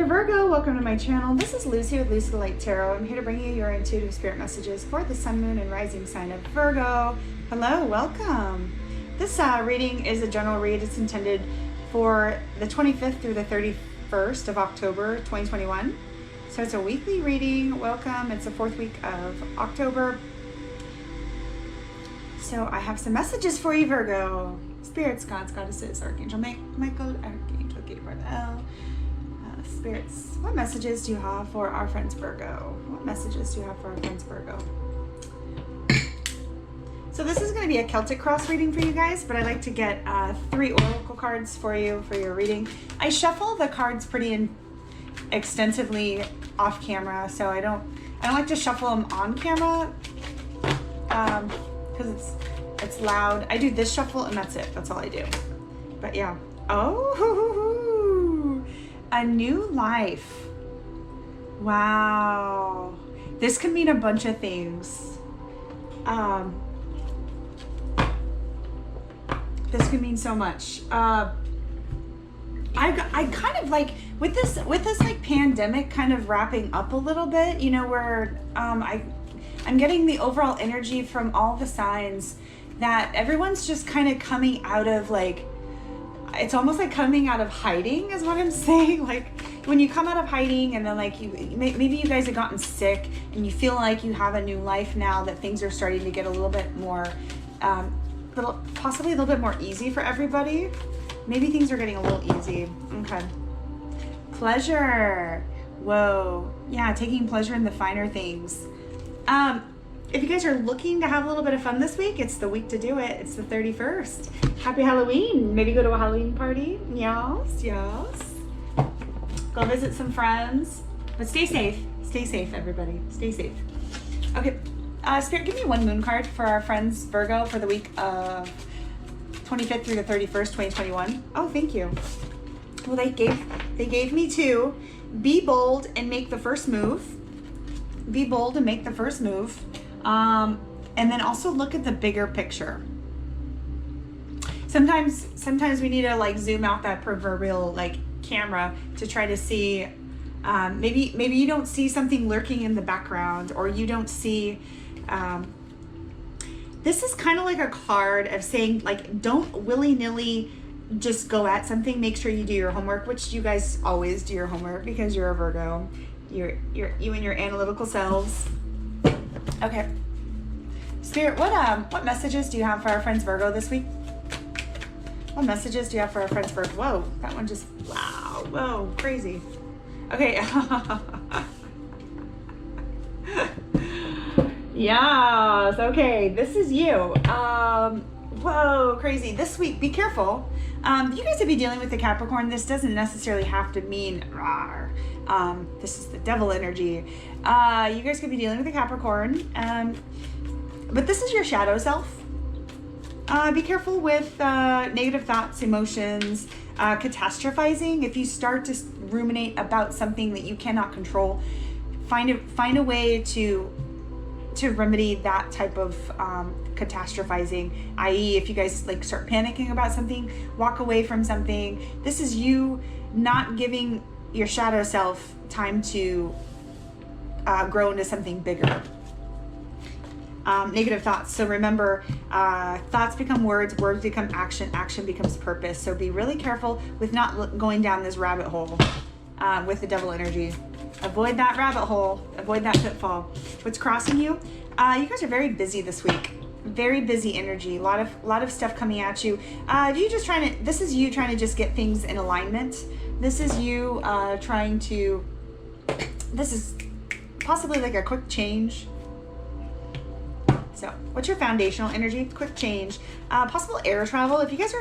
Virgo, welcome to my channel. This is Lucy with Lucy the Light Tarot. I'm here to bring you your intuitive spirit messages for the sun, moon, and rising sign of Virgo. Hello, welcome. This reading is a general read. It's intended for the 25th through the 31st of October 2021. So it's a weekly reading. Welcome. It's the fourth week of October. So I have some messages for you, Virgo. Spirits, gods, goddesses, Archangel Michael, Archangel Gabriel. Spirits, what messages do you have for our friends Virgo? What messages do you have for our friends Virgo? So this is going to be a Celtic cross reading for you guys, but I like to get 3 oracle cards for you for your reading. I shuffle the cards pretty extensively off camera, so I don't like to shuffle them on camera because it's loud. I do this shuffle and that's it. That's all I do. But yeah. Oh, a new life. Wow. This can mean a bunch of things. This could mean so much. I kind of like with this like pandemic kind of wrapping up a little bit, you know, where I'm getting the overall energy from all the signs that everyone's just kind of coming out of like, it's almost like coming out of hiding is what I'm saying. Like when you come out of hiding and then like maybe you guys have gotten sick and you feel like you have a new life now that things are starting to get a little bit more, possibly a little bit more easy for everybody. Maybe things are getting a little easy. Okay. Pleasure. Whoa. Yeah, taking pleasure in the finer things. If you guys are looking to have a little bit of fun this week, it's the week to do it. It's the 31st. Happy Halloween. Maybe go to a Halloween party. Yes, yes. Go visit some friends. But stay safe. Stay safe, everybody. Stay safe. Okay. Spirit, give me one moon card for our friends Virgo for the week of 25th through the 31st, 2021. Oh, thank you. Well, they gave me 2. Be bold and make the first move. Be bold and make the first move. And then also look at the bigger picture. Sometimes we need to like zoom out that proverbial like camera to try to see, maybe you don't see something lurking in the background, or you don't see, this is kind of like a card of saying like, don't willy-nilly just go at something. Make sure you do your homework, which you guys always do your homework because you're a Virgo. You and your analytical selves. Okay. Spirit, what messages do you have for our friends Virgo this week? What messages do you have for our friends Virgo? Whoa, that one just, wow, whoa, crazy. Okay. Yes, okay, this is you. Whoa, crazy. This week, be careful. You guys will be dealing with the Capricorn. This doesn't necessarily have to mean rawr. This is the devil energy. You guys could be dealing with the Capricorn. But this is your shadow self. Be careful with negative thoughts, emotions, catastrophizing. If you start to ruminate about something that you cannot control, find a way to remedy that type of catastrophizing, i.e. if you guys like start panicking about something, walk away from something. This is you not giving your shadow self time to grow into something bigger. Negative thoughts. So remember, thoughts become words, words become action, action becomes purpose. So be really careful with not going down this rabbit hole with the devil energy. Avoid that rabbit hole. Avoid that pitfall. What's crossing you? You guys are very busy this week. Very busy energy. A lot of stuff coming at you. This is you trying to just get things in alignment. This is you this is possibly like a quick change. So what's your foundational energy? Quick change. Possible air travel. If you guys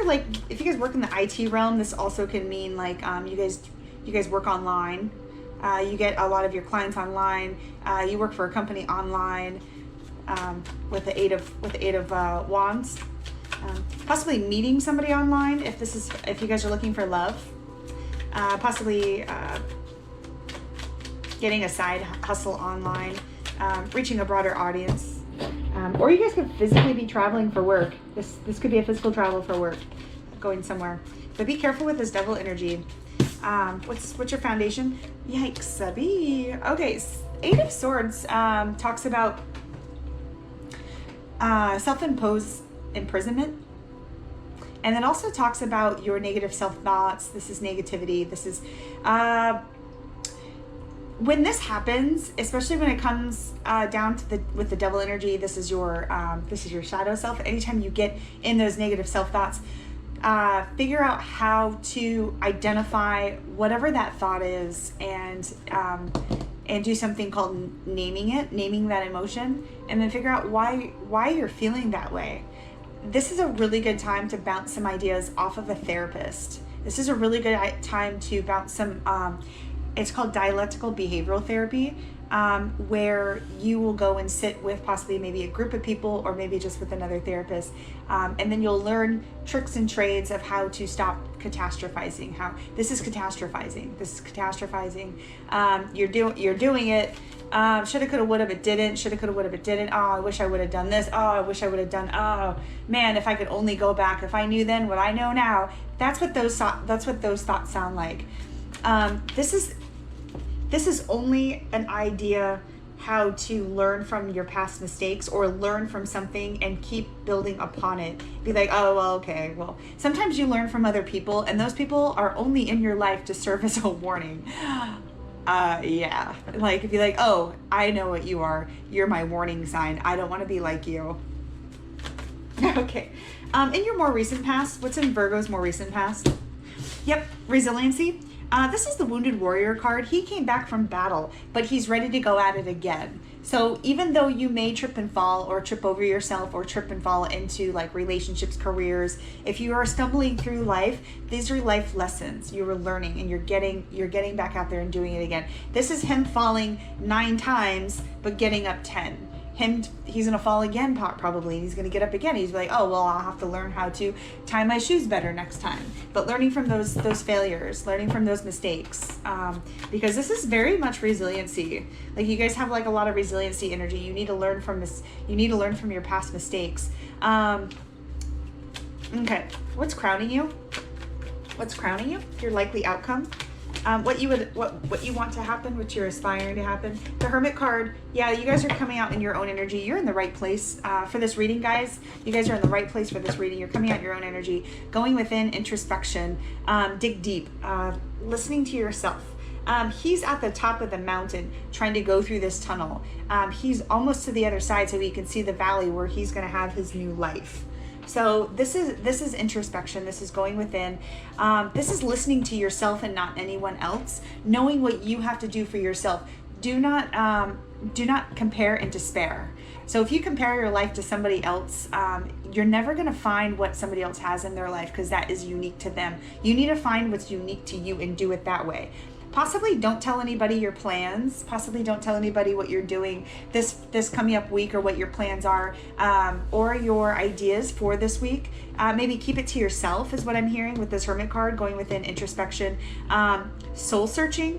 work in the IT realm, this also can mean like you guys work online. You get a lot of your clients online. You work for a company online with the eight of wands. Possibly meeting somebody online if you guys are looking for love. Possibly getting a side hustle online, reaching a broader audience. Or you guys could physically be traveling for work. This could be a physical travel for work, going somewhere. But be careful with this devil energy. What's your foundation? Yikes, Sabi. Okay, Eight of Swords talks about self-imposed imprisonment. And then also talks about your negative self-thoughts. This is negativity. This is, when this happens, especially when it comes down to with the devil energy, this is your shadow self. Anytime you get in those negative self-thoughts, figure out how to identify whatever that thought is, and do something called naming that emotion, and then figure out why you're feeling that way. This is a really good time to bounce some ideas off of a therapist. This is a really good time to bounce some, it's called dialectical behavioral therapy, where you will go and sit with possibly maybe a group of people, or maybe just with another therapist, and then you'll learn tricks and trades of how to stop catastrophizing. This is catastrophizing. You're doing it. Shoulda, coulda, woulda, but didn't. Shoulda, coulda, woulda, but didn't. Oh, I wish I would have done this. Oh, I wish I would have done. Oh man, if I could only go back. If I knew then what I know now. That's what those thoughts sound like. This is only an idea how to learn from your past mistakes, or learn from something and keep building upon it. Be like, oh, well, okay, well, sometimes you learn from other people, and those people are only in your life to serve as a warning. Yeah, like if you're like, oh, I know what you are. You're my warning sign. I don't want to be like you. Okay. In your more recent past, what's in Virgo's more recent past? Yep, resiliency. This is the Wounded Warrior card. He came back from battle, but he's ready to go at it again. So even though you may trip and fall, or trip over yourself, or trip and fall into like relationships, careers, if you are stumbling through life, these are life lessons you were learning, and you're getting back out there and doing it again. This is him falling 9 times, but getting up 10. He's gonna fall again probably. He's gonna get up again. He's like, oh well, I'll have to learn how to tie my shoes better next time. But learning from those failures, learning from those mistakes, because this is very much resiliency. Like you guys have like a lot of resiliency energy. You need to learn from this. You need to learn from your past mistakes. Okay, what's crowning you? Your likely outcome. What you want to happen, what you're aspiring to happen. The Hermit card, yeah, you guys are coming out in your own energy. You're in the right place for this reading, guys. You guys are in the right place for this reading. You're coming out in your own energy, going within, introspection, dig deep, listening to yourself. He's at the top of the mountain trying to go through this tunnel. He's almost to the other side so he can see the valley where he's going to have his new life. So this is introspection. This is going within. This is listening to yourself and not anyone else. Knowing what you have to do for yourself. Do not compare and despair. So if you compare your life to somebody else, you're never going to find what somebody else has in their life, because that is unique to them. You need to find what's unique to you and do it that way. Possibly don't tell anybody your plans. Possibly don't tell anybody what you're doing this coming up week, or what your plans are, or your ideas for this week. Maybe keep it to yourself is what I'm hearing with this Hermit card, going within, introspection, soul searching,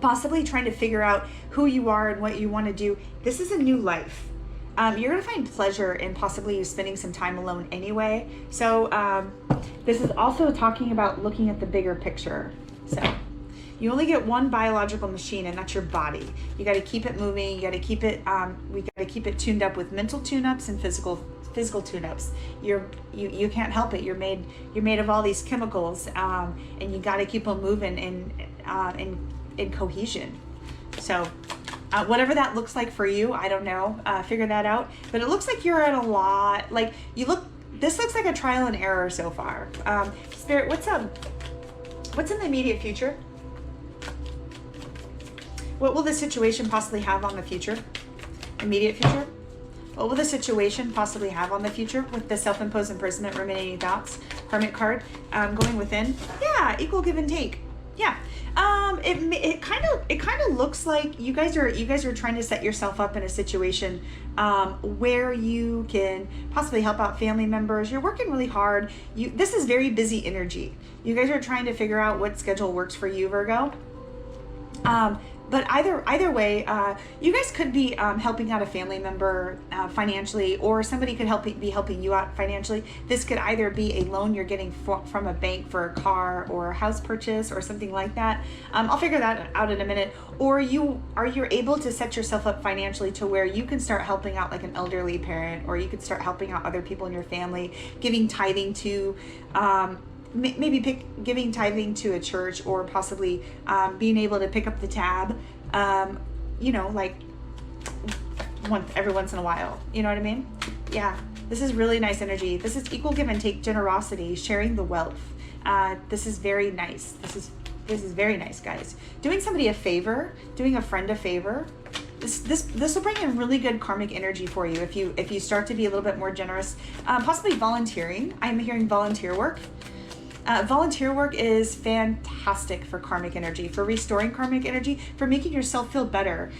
possibly trying to figure out who you are and what you want to do. This is a new life. You're going to find pleasure in possibly spending some time alone anyway. So this is also talking about looking at the bigger picture. So you only get one biological machine, and that's your body. You got to keep it moving. You got to keep it. We got to keep it tuned up with mental tune-ups and physical tune-ups. You can't help it. You're made of all these chemicals, and you got to keep them moving in cohesion. So whatever that looks like for you, I don't know. Figure that out. But it looks like you're at a lot. Like this looks like a trial and error so far. Spirit, what's in the immediate future? What will the situation possibly have on the future? Immediate future? What will the situation possibly have on the future with the self-imposed imprisonment, ruminating thoughts, Hermit card, going within? Yeah, equal give and take. Yeah. It kind of looks like you guys are trying to set yourself up in a situation where you can possibly help out family members. You're working really hard. This is very busy energy. You guys are trying to figure out what schedule works for you, Virgo. But either way, you guys could be helping out a family member financially, or somebody could be helping you out financially. This could either be a loan you're getting from a bank for a car or a house purchase or something like that. I'll figure that out in a minute. Or you're able to set yourself up financially to where you can start helping out like an elderly parent, or you could start helping out other people in your family, giving tithing to giving tithing to a church, or possibly being able to pick up the tab, like every once in a while. You know what I mean? Yeah, this is really nice energy. This is equal give and take, generosity, sharing the wealth. This is very nice. This is very nice, guys. Doing somebody a favor, doing a friend a favor. This will bring in really good karmic energy for you if you start to be a little bit more generous. Possibly volunteering. I'm hearing volunteer work. Volunteer work is fantastic for karmic energy, for restoring karmic energy, for making yourself feel better.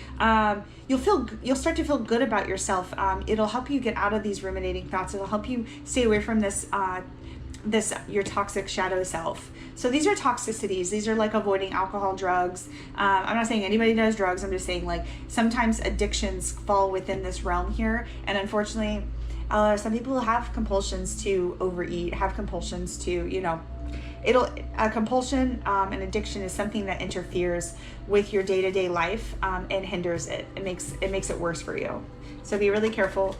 You'll start to feel good about yourself. It'll help you get out of these ruminating thoughts. It'll help you stay away from your toxic shadow self. So these are toxicities. These are like avoiding alcohol, drugs. I'm not saying anybody does drugs. I'm just saying like sometimes addictions fall within this realm here, and unfortunately, some people have compulsions to overeat, have compulsions to, a compulsion, an addiction is something that interferes with your day-to-day life and hinders it. It makes it worse for you. So be really careful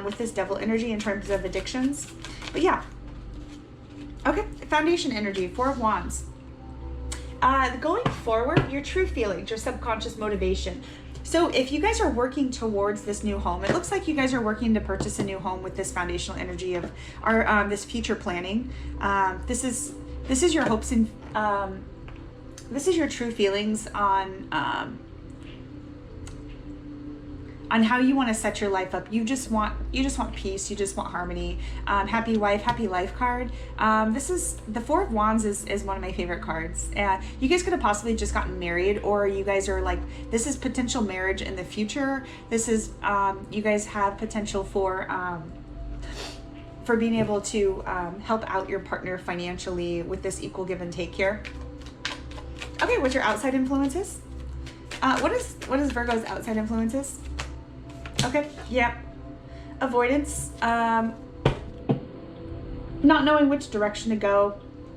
with this devil energy in terms of addictions. But yeah. Okay, foundation energy, 4 of Wands. Going forward, your true feelings, your subconscious motivation. So if you guys are working towards this new home, it looks like you guys are working to purchase a new home with this foundational energy of this future planning. This is your hopes and this is your true feelings on how you want to set your life up. You just want peace. You just want harmony. Happy wife, happy life card. This is the 4 of Wands is one of my favorite cards. You guys could have possibly just gotten married, or you guys are like, this is potential marriage in the future. This is you guys have potential for being able to help out your partner financially with this equal give and take here. Okay, what's your outside influences? What is Virgo's outside influences? Okay, yeah. Avoidance. Not knowing which direction to go.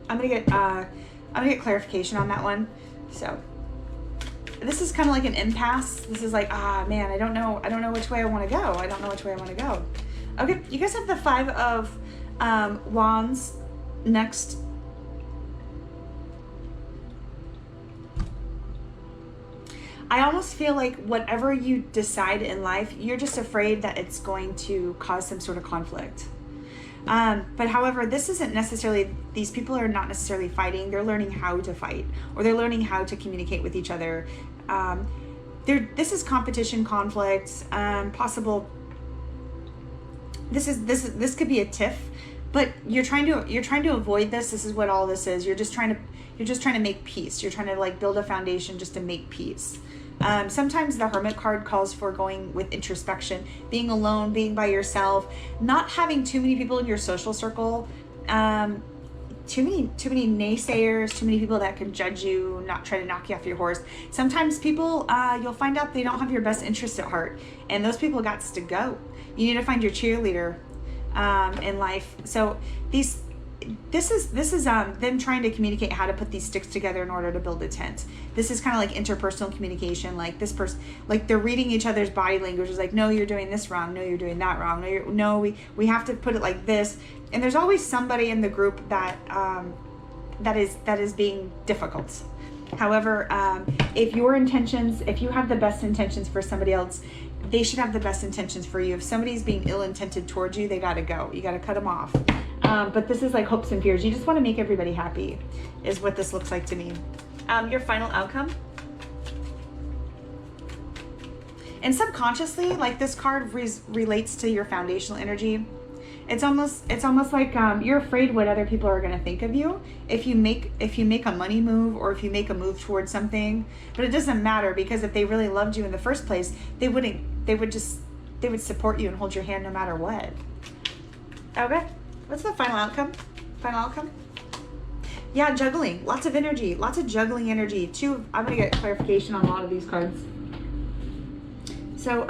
I'm gonna get clarification on that one. So this is kind of like an impasse. This is like, man, I don't know which way I want to go. I don't know which way I want to go. Okay, you guys have the 5 of Wands next. I almost feel like whatever you decide in life, you're just afraid that it's going to cause some sort of conflict. But however, this isn't necessarily, these people are not necessarily fighting. They're learning how to fight, or they're learning how to communicate with each other. This is competition, conflict, possible. This could be a tiff, but you're trying to avoid this. This is what all this is. You're just trying to make peace. You're trying to like build a foundation just to make peace. Sometimes the Hermit card calls for going with introspection, being alone, being by yourself, not having too many people in your social circle, too many naysayers, too many people that can judge you, not try to knock you off your horse. Sometimes people, you'll find out they don't have your best interest at heart, and those people got to go. You need to find your cheerleader in life. So this is them trying to communicate how to put these sticks together in order to build a tent. This is kind of like interpersonal communication. Like this person, like they're reading each other's body language. It's like, no, you're doing this wrong. No, you're doing that wrong. No, we have to put it like this. And there's always somebody in the group that is being difficult. However, if you have the best intentions for somebody else, they should have the best intentions for you. If somebody's being ill-intended towards you, they got to go. You got to cut them off. But this is like hopes and fears. You just want to make everybody happy is what this looks like to me. Your final outcome. And subconsciously, like this card relates to your foundational energy. It's almost like you're afraid what other people are going to think of you if you make a money move, or if you make a move towards something. But it doesn't matter, because if they really loved you in the first place, they would support you and hold your hand no matter what. Okay, what's the final outcome? Yeah, juggling, lots of energy, lots of juggling energy. I'm gonna get clarification on a lot of these cards. So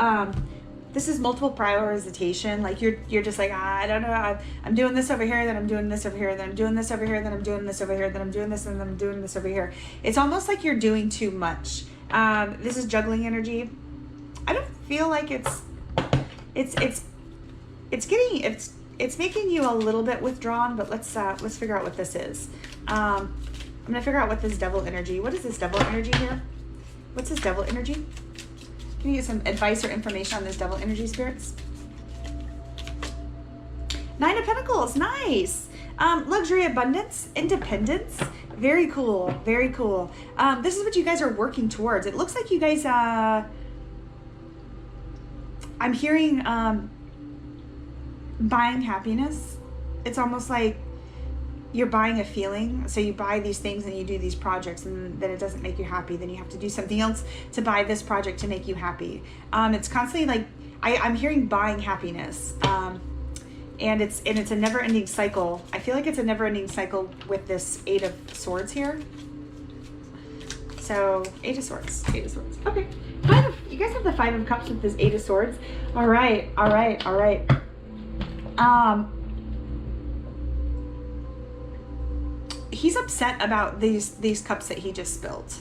this is multiple prioritization. Like you're just like, I don't know, I'm doing this over here, then I'm doing this over here, then I'm doing this over here, then I'm doing this over here, then I'm doing this, and then I'm doing this over here. It's almost like you're doing too much. This is juggling energy. I don't feel like it's making you a little bit withdrawn, but let's figure out what this is. I'm gonna figure out what this devil energy. What is this devil energy here? What's this devil energy? Can you get some advice or information on this devil energy, spirits? 9 of Pentacles, nice. Luxury, abundance, independence. Very cool, very cool. This is what you guys are working towards. It looks like you guys, I'm hearing buying happiness. It's almost like you're buying a feeling. So you buy these things and you do these projects, and then it doesn't make you happy. Then you have to do something else to buy this project to make you happy. It's constantly like, I'm hearing buying happiness. And it's a never-ending cycle. I feel like it's a never-ending cycle with this 8 of Swords here. So 8 of Swords, 8 of Swords. Okay, you guys have the 5 of Cups with this 8 of Swords. All right, all right, all right. He's upset about these cups that he just spilled.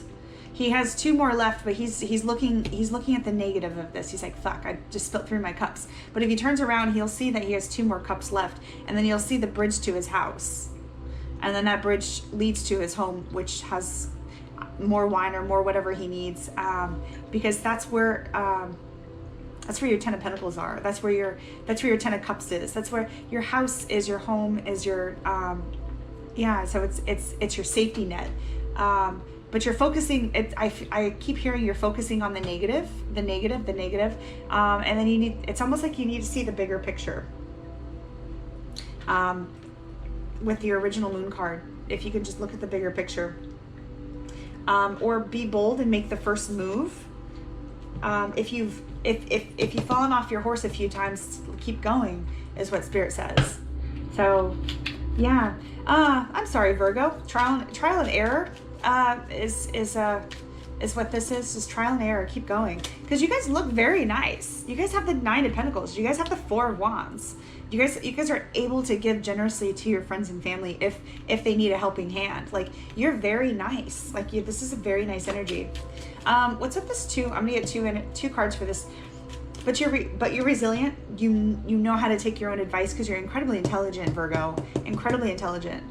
He has 2 more left, but he's looking at the negative of this. He's like, fuck, I just spilled 3 of my cups. But if he turns around, he'll see that he has 2 more cups left, and then he'll see the bridge to his house. And then that bridge leads to his home, which has more wine or more whatever he needs. Because that's where your 10 of Pentacles are. That's where your 10 of Cups is. That's where your house is, your home is, your yeah, so it's your safety net. But you're focusing, I keep hearing you're focusing on the negative. And then it's almost like you need to see the bigger picture. With your original moon card, if you can just look at the bigger picture. Or be bold and make the first move. If you've fallen off your horse a few times, keep going, is what Spirit says. So, yeah. I'm sorry, Virgo. Trial and error is what this is. Just trial and error. Keep going, because you guys look very nice. You guys have the 9 of Pentacles. You guys have the 4 of Wands. You guys are able to give generously to your friends and family if they need a helping hand. Like, you're very nice. Like, this is a very nice energy. What's up this 2? I'm gonna get 2 cards for this. But you're resilient. You know how to take your own advice because you're incredibly intelligent, Virgo. Incredibly intelligent.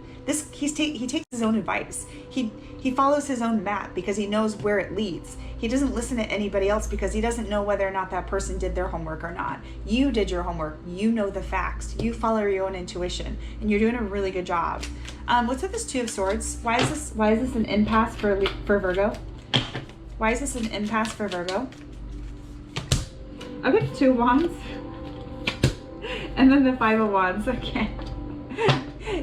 He takes his own advice. He follows his own map because he knows where it leads. He doesn't listen to anybody else because he doesn't know whether or not that person did their homework or not. You did your homework. You know the facts. You follow your own intuition, and you're doing a really good job. What's with this 2 of Swords? Why is this an impasse for Virgo? Why is this an impasse for Virgo? Okay, 2 of Wands. And then the 5 of Wands again.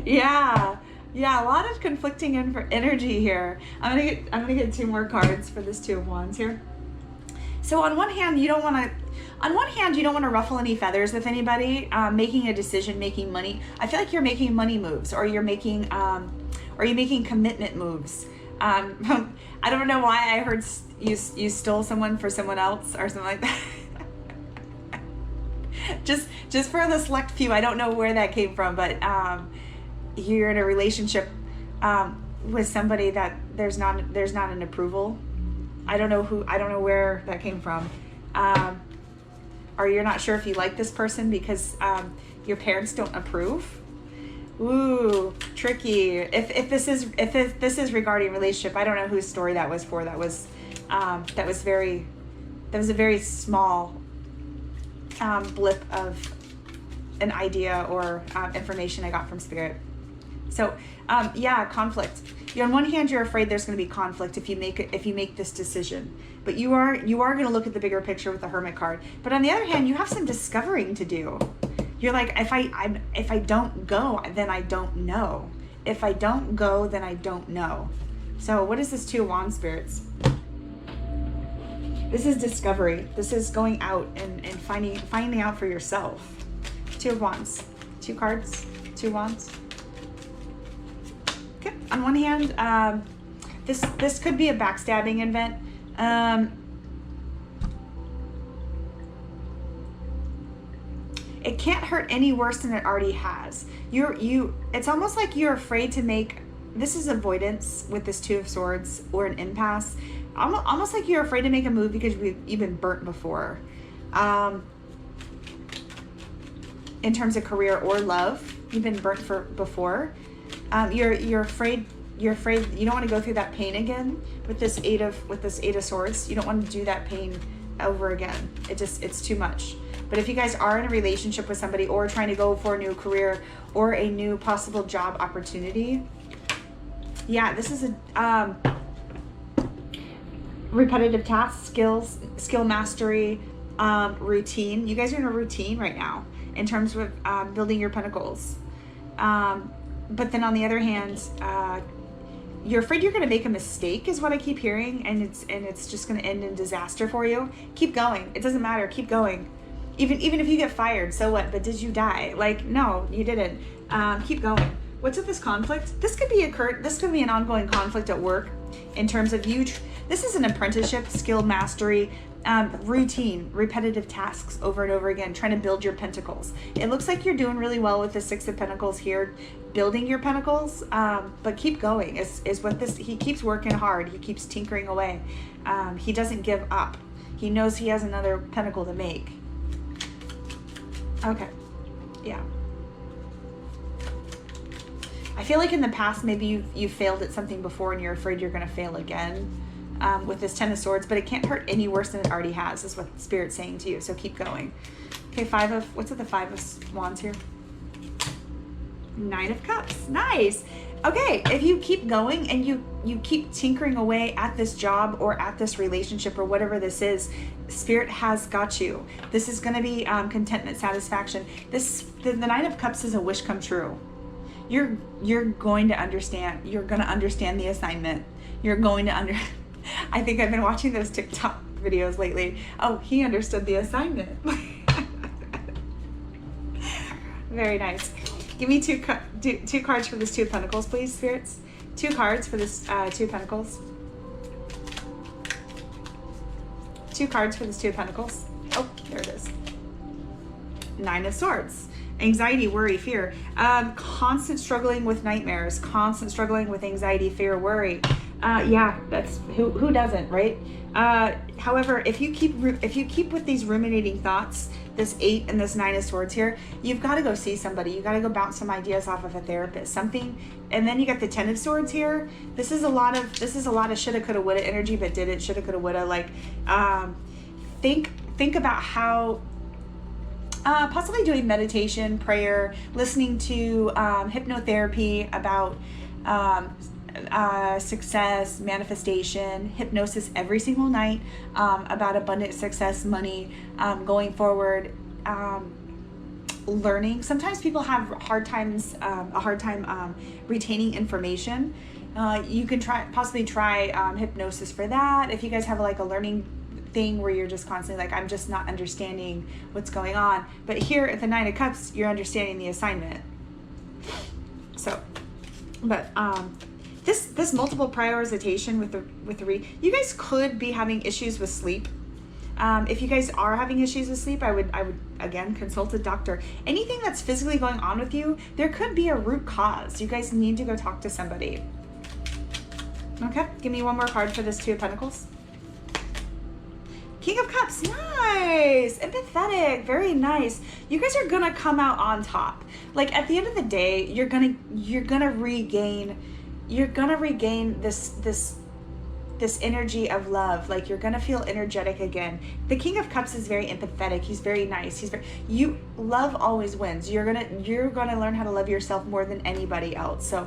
Yeah, a lot of conflicting energy here. I'm gonna get 2 more cards for this 2 of Wands here. So on one hand, you don't want to ruffle any feathers with anybody. Making a decision, making money. I feel like you're making money moves, or you're making commitment moves. I don't know why I heard you stole someone for someone else or something like that. just for the select few. I don't know where that came from, but you're in a relationship with somebody that there's not an approval. I don't know where that came from. Or you're not sure if you like this person because your parents don't approve. Ooh, tricky. If this is regarding relationship, I don't know whose story that was for. That was a very small blip of an idea or information I got from Spirit. So yeah, conflict. On one hand, you're afraid there's going to be conflict if you make this decision, but you are going to look at the bigger picture with the Hermit card. But on the other hand, you have some discovering to do. You're like, if I don't go, then I don't know. If I don't go, then I don't know. So what is this 2 of Wands, spirits? This is discovery. This is going out and finding out for yourself. 2 of Wands. 2 cards. 2 Wands. Okay. on one hand, this could be a backstabbing event. It can't hurt any worse than it already has. It's almost like you're afraid to make, this is avoidance with this Two of Swords or an impasse. Almost like you're afraid to make a move because you've been burnt before. In terms of career or love, you've been burnt before. You're afraid you don't want to go through that pain again with this Eight of Swords. You don't want to do that pain over again. It's too much. But if you guys are in a relationship with somebody or trying to go for a new career or a new possible job opportunity, yeah, this is a repetitive tasks, skill mastery, routine. You guys are in a routine right now in terms of building your pentacles. But then on the other hand, you're afraid you're going to make a mistake is what I keep hearing, and it's just going to end in disaster for you. Keep going. It doesn't matter. Keep going. Even if you get fired, so what? But did you die? Like, no, you didn't. Keep going. What's with this conflict? This could be an ongoing conflict at work in terms of you. This is an apprenticeship, skill mastery, routine, repetitive tasks over and over again, trying to build your pentacles. It looks like you're doing really well with the Six of Pentacles here, building your pentacles, but keep going is what this, he keeps working hard. He keeps tinkering away. He doesn't give up. He knows he has another pentacle to make. Okay, yeah. I feel like in the past, maybe you've failed at something before and you're afraid you're going to fail again with this Ten of Swords, but it can't hurt any worse than it already has, is what Spirit's saying to you, so keep going. Okay, what's with the Five of Wands here? Nine of Cups, nice. Okay, if you keep going and you keep tinkering away at this job or at this relationship or whatever this is, Spirit has got you. This is going to be contentment, satisfaction. The Nine of Cups is a wish come true. You're going to understand. You're going to understand the assignment. You're going to I think I've been watching those TikTok videos lately. Oh, he understood the assignment. Very nice. Give me two cards for this Two of Pentacles, please, Spirits. 2 cards for this Two of Pentacles. 2 cards for this Two of Pentacles. Oh, there it is. Nine of Swords. Anxiety, worry, fear. Constant struggling with nightmares. Constant struggling with anxiety, fear, worry. Yeah, that's who doesn't, right? However, if you keep with these ruminating thoughts, this 8 and this 9 of Swords here, you've got to go see somebody. You got to go bounce some ideas off of a therapist, something. And then you got the 10 of Swords here. This is a lot of shoulda, coulda, woulda energy, but didn't. Shoulda, coulda, woulda. Like, think about how. Possibly doing meditation, prayer, listening to hypnotherapy about success, manifestation, hypnosis every single night about abundant success, money, going forward, learning. Sometimes people have a hard time retaining information. You can possibly try hypnosis for that. If you guys have like a learning thing where you're just constantly like, I'm just not understanding what's going on. But here at the Nine of Cups, you're understanding the assignment. So, but this multiple prioritization with the you guys could be having issues with sleep. If you guys are having issues with sleep, I would again consult a doctor. Anything that's physically going on with you, there could be a root cause. You guys need to go talk to somebody. Okay, give me one more card for this Two of Pentacles. King of Cups, nice, empathetic, very nice. You guys are gonna come out on top. Like at the end of the day, you're gonna regain this energy of love. Like you're gonna feel energetic again. The King of Cups is very empathetic. He's very nice. Love always wins. You're gonna learn how to love yourself more than anybody else. So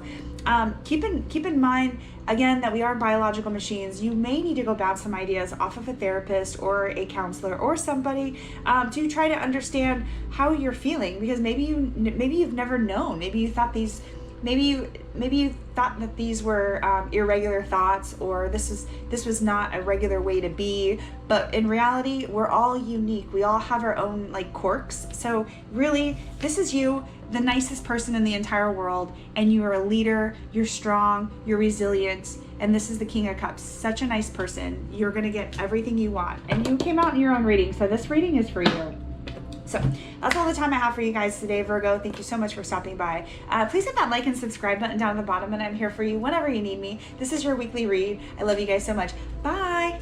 keep in mind again that we are biological machines. You may need to go bounce some ideas off of a therapist or a counselor or somebody to try to understand how you're feeling, because maybe you've never known. Maybe you thought these maybe you thought that these were irregular thoughts, or this was not a regular way to be, but in reality, we're all unique. We all have our own like quirks. So really, this is you, the nicest person in the entire world, and you are a leader, you're strong, you're resilient, and this is the King of Cups. Such a nice person. You're gonna get everything you want. And you came out in your own reading, so this reading is for you. So that's all the time I have for you guys today, Virgo. Thank you so much for stopping by. Please hit that like and subscribe button down at the bottom, and I'm here for you whenever you need me. This is your weekly read. I love you guys so much. Bye.